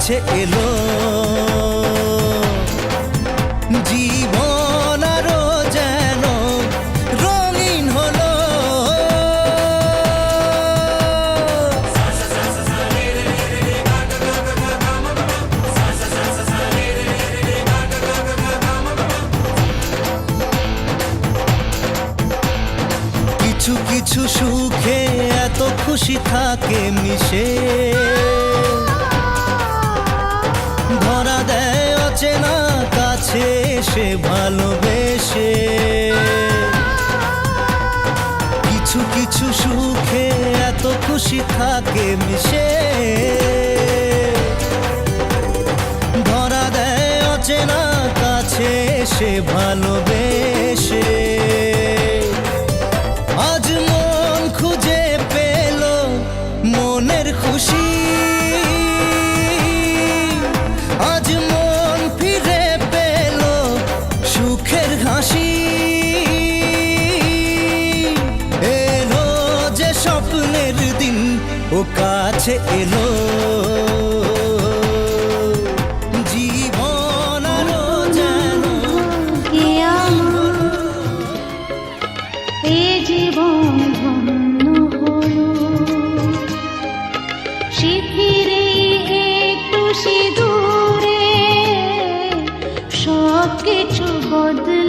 কাছে এলো জীবন আরো যেন রঙিন হলো। কিছু কিছু সুখে এত খুশি থাকে মিশে, ধরা দেয় অচেনা কাছে এসে ভালোবেসে। কিছু কিছু সুখে এত খুশি থাকে মিশে, ধরা দেয় অচেনা কাছে এসে ভালোবেসে। আজ মন খুঁজে পেল মনের খুশি, আজ মন ফিরে পেল সুখের হাসি। এলো যে স্বপ্নের দিন ও কাছে এলো, জীবন আরো যেন এ জীবন ধন্য হলো। শিথিরে একটু সিঁদুরে সব কিছু বদলে